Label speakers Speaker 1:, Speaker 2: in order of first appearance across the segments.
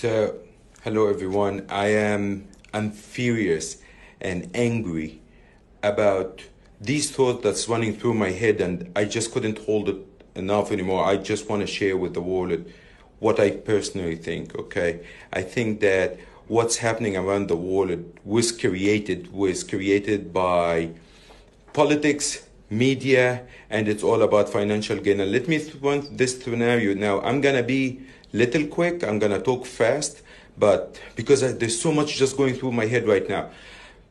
Speaker 1: So, hello everyone. I'm furious and angry about these thoughts that's running through my head, and I just couldn't hold it enough anymore. I just want to share with the world what I personally think. Okay, I think that what's happening around the world was created by politics, media, and it's all about financial gain. And let me run this scenario now. I'm gonna be little quick. I'm gonna talk fast, but because there's so much just going through my head right now.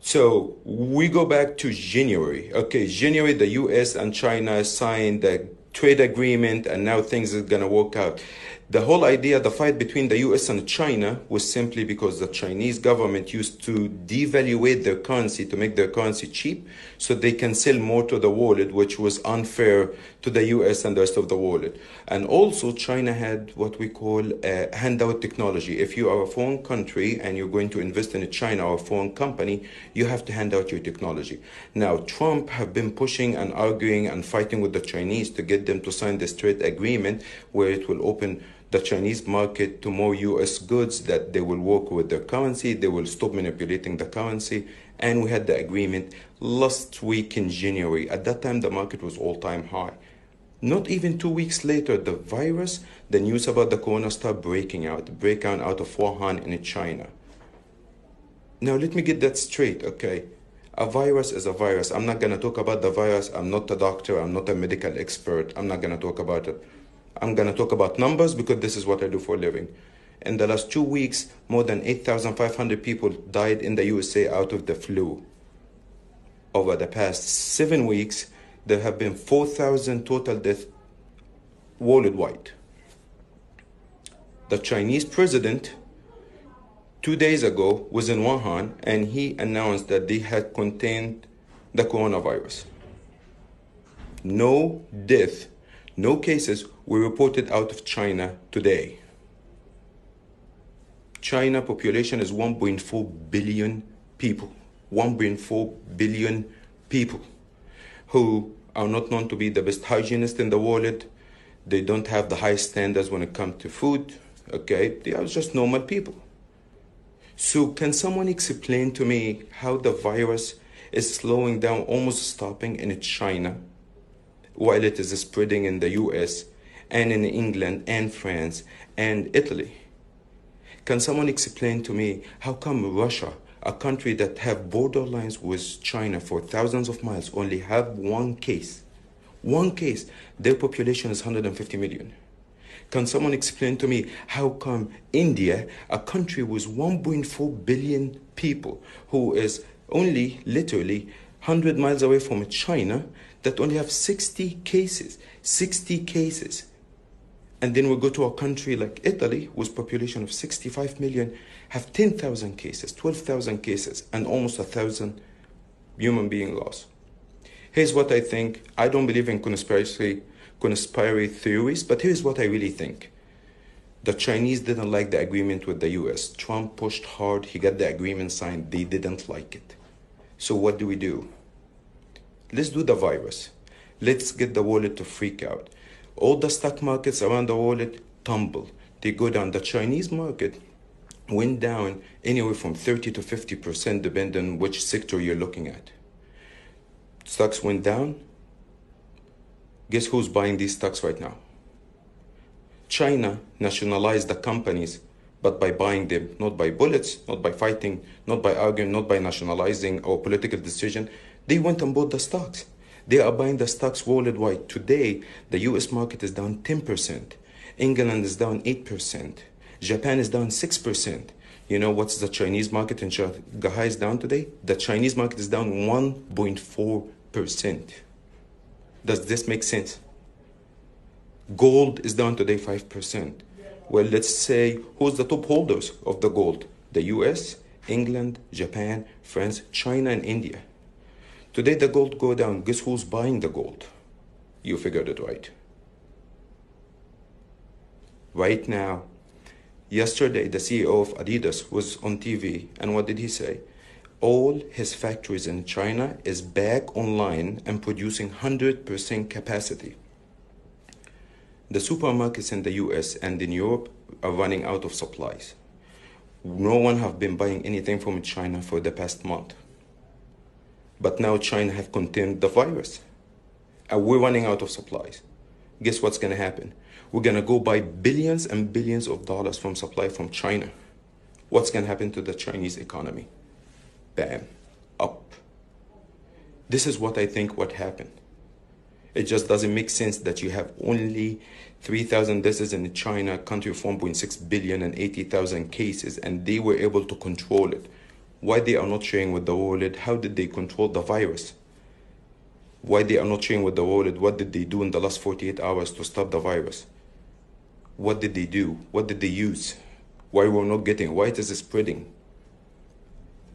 Speaker 1: So we go back to January. Okay, January, the U.S. and China signed the trade agreement, and now things are gonna work out. The whole idea, the fight between the US and China was simply because the Chinese government used to devaluate their currency to make their currency cheap so they can sell more to the world, which was unfair to the US and the rest of the world. And also China had what we call handout technology. If you are a foreign country and you're going to invest in a China or a foreign company, you have to hand out your technology. Now, Trump have been pushing and arguing and fighting with the Chinese to get them to sign this trade agreement where it will open the Chinese market to more US goods, that they will work with their currency, they will stop manipulating the currency. And we had the agreement last week in January. At that time, the market was all-time high. Not even 2 weeks later, the news about the corona started breaking out of Wuhan in China. Now, let me get that straight, okay? A virus is a virus. I'm not going to talk about the virus. I'm not a doctor. I'm not a medical expert. I'm not going to talk about it. I'm going to talk about numbers because this is what I do for a living. In the last 2 weeks, more than 8,500 people died in the USA out of the flu. Over the past 7 weeks, there have been 4,000 total deaths worldwide. The Chinese president 2 days ago was in Wuhan, and he announced that they had contained the coronavirus. No death, no cases were reported out of China today. China population is 1.4 billion people. 1.4 billion people who are not known to be the best hygienists in the world. They don't have the highest standards when it comes to food. Okay, they are just normal people. So can someone explain to me how the virus is slowing down, almost stopping in China, while it is spreading in the US and in England and France and Italy? Can someone explain to me how come Russia, a country that have borderlines with China for thousands of miles, only have one case? One case. Their population is 150 million. Can someone explain to me how come India, a country with 1.4 billion people, who is only literally 100 miles away from China, that only have 60 cases? 60 cases. And then we go to a country like Italy, with population of 65 million, have 10,000 cases, 12,000 cases, and almost 1,000 human being lost. Here's what I think. I don't believe in conspiracy theories, but here's what I really think. The Chinese didn't like the agreement with the US. Trump pushed hard. He got the agreement signed. They didn't like it. So what do? Let's do the virus. Let's get the world to freak out. All the stock markets around the world tumble. They go down. The Chinese market went down anywhere from 30 to 50%, depending on which sector you're looking at. Stocks went down. Guess who's buying these stocks right now? China nationalized the companies, but by buying them, not by bullets, not by fighting, not by arguing, not by nationalizing or political decision. They went and bought the stocks. They are buying the stocks worldwide. Today, the US market is down 10%. England is down 8%. Japan is down 6%. You know what's the Chinese market in Shanghai is down today? The Chinese market is down 1.4%. Does this make sense? Gold is down today 5%. Well, let's say, who's the top holders of the gold? The US, England, Japan, France, China, and India. Today the gold go down. Guess who's buying the gold? You figured it right. Right now, yesterday the CEO of Adidas was on TV, and what did he say? All his factories in China is back online and producing 100% capacity. The supermarkets in the US and in Europe are running out of supplies. No one have been buying anything from China for the past month. But now China have contained the virus. And we're running out of supplies. Guess what's going to happen? We're going to go buy billions and billions of dollars from supply from China. What's going to happen to the Chinese economy? Bam, up. This is what I think what happened. It just doesn't make sense that you have only 3,000 deaths in China, a country of 1.6 billion and 80,000 cases, and they were able to control it. Why they are not sharing with the world? How did they control the virus? Why they are not sharing with the world? What did they do in the last 48 hours to stop the virus? What did they do? What did they use? Why we're not getting? Why it is spreading?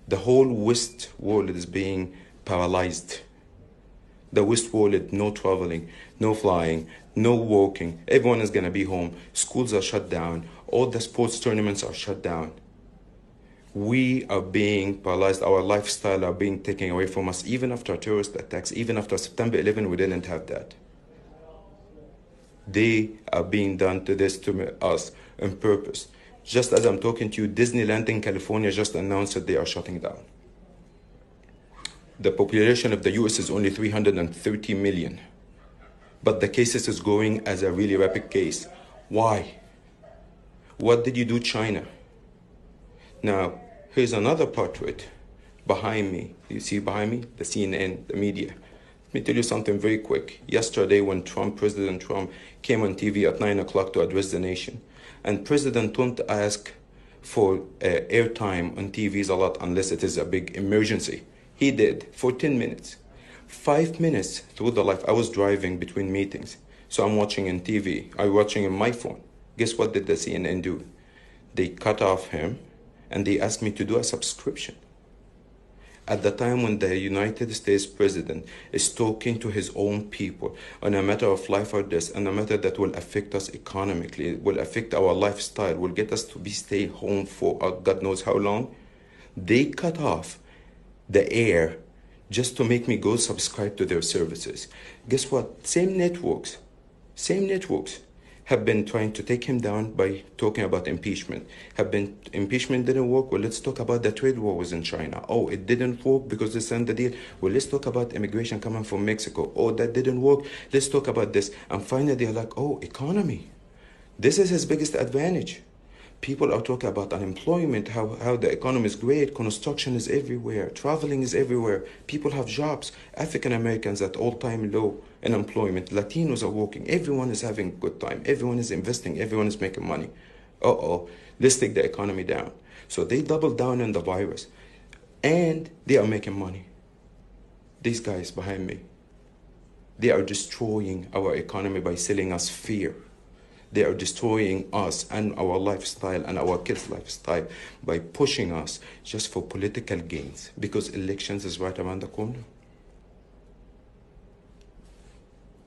Speaker 1: The whole West world is being paralyzed. The West world, no traveling, no flying, no walking. Everyone is going to be home. Schools are shut down. All the sports tournaments are shut down. We are being paralyzed. Our lifestyle are being taken away from us. Even after terrorist attacks, even after September 11, we didn't have that. They are being done to this to us on purpose. Just as I'm talking to you, Disneyland in California just announced that they are shutting down. The population of the US is only 330 million. But the cases is growing as a really rapid case. Why? What did you do, China? Now, here's another part to it. Behind me, you see behind me? The CNN, the media. Let me tell you something very quick. Yesterday when President Trump came on TV at 9 o'clock to address the nation, and President don't ask for airtime on TVs a lot unless it is a big emergency. He did for 10 minutes. 5 minutes through the life. I was driving between meetings. So I'm watching on TV. I'm watching on my phone. Guess what did the CNN do? They cut off him and they asked me to do a subscription. At the time when the United States president is talking to his own people on a matter of life or death, and a matter that will affect us economically, will affect our lifestyle, will get us to stay home for God knows how long, they cut off the air just to make me go subscribe to their services. Guess what? Same networks have been trying to take him down by talking about impeachment. Impeachment didn't work. Well, let's talk about the trade war was in China. Oh, it didn't work because they signed the deal. Well, let's talk about immigration coming from Mexico. Oh, that didn't work. Let's talk about this. And finally, they're like, oh, economy. This is his biggest advantage. People are talking about unemployment, how the economy is great, construction is everywhere, traveling is everywhere, people have jobs, African Americans at all-time low unemployment, Latinos are working, everyone is having a good time, everyone is investing, everyone is making money. Let's take the economy down. So they doubled down on the virus, and they are making money. These guys behind me, they are destroying our economy by selling us fear. They are destroying us and our lifestyle and our kids' lifestyle by pushing us just for political gains, because elections is right around the corner.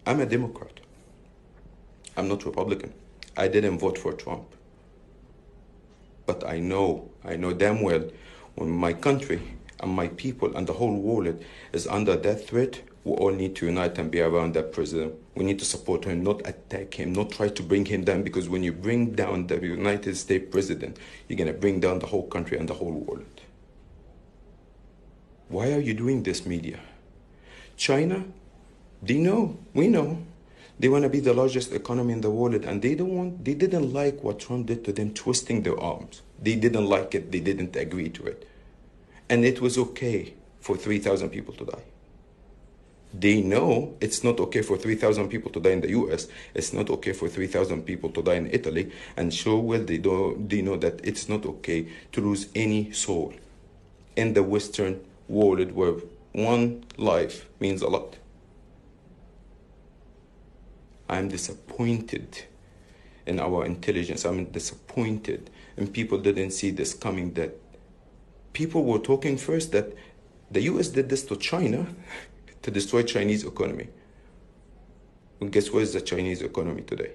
Speaker 1: I'm a Democrat. I'm not Republican. I didn't vote for Trump. But I know damn well when my country and my people and the whole world is under that threat, we all need to unite and be around that president. We need to support him, not attack him, not try to bring him down, because when you bring down the United States president, you're going to bring down the whole country and the whole world. Why are you doing this, media? China, they know, we know. They want to be the largest economy in the world, and they didn't like what Trump did to them, twisting their arms. They didn't like it, they didn't agree to it. And it was okay for 3,000 people to die. They know it's not okay for 3,000 people to die in the US. It's not okay for 3,000 people to die in Italy. And sure well, they know that it's not okay to lose any soul in the Western world where one life means a lot. I'm disappointed in our intelligence. I'm disappointed, and people didn't see this coming, that people were talking first that the US did this to China to destroy Chinese economy. And guess where is the Chinese economy today?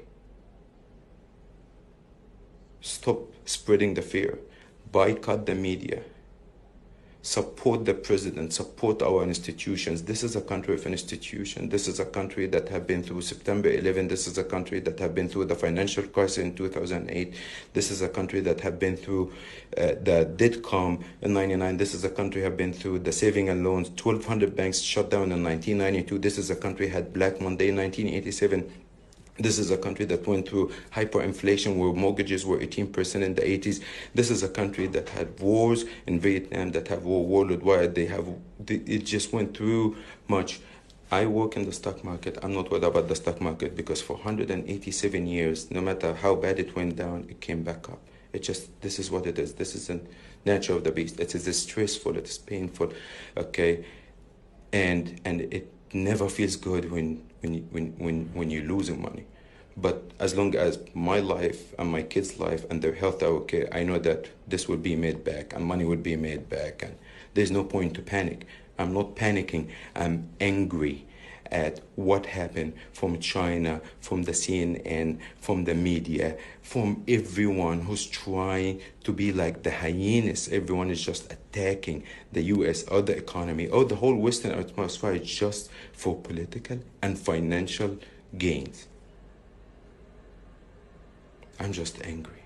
Speaker 1: Stop spreading the fear. Boycott the media. Support the president, support our institutions. This is a country of institutions. This is a country that have been through September 11. This is a country that have been through the financial crisis in 2008. This is a country that have been through the dot-com in 99. This is a country have been through the saving and loans. 1,200 banks shut down in 1992. This is a country had Black Monday in 1987. This is a country that went through hyperinflation where mortgages were 18% in the 80s. This is a country that had wars in Vietnam, that have war worldwide. It just went through much. I work in the stock market. I'm not worried about the stock market because for 187 years, no matter how bad it went down, it came back up. This is what it is. This is the nature of the beast. It is stressful, it is painful, okay? And it never feels good when you're losing money. But as long as my life and my kids' life and their health are okay, I know that this will be made back and money will be made back, and there's no point to panic. I'm not panicking. I'm angry at what happened from China, from the CNN, from the media, from everyone who's trying to be like the hyenas. Everyone is just attacking the US or the economy or the whole Western atmosphere just for political and financial gains. I'm just angry.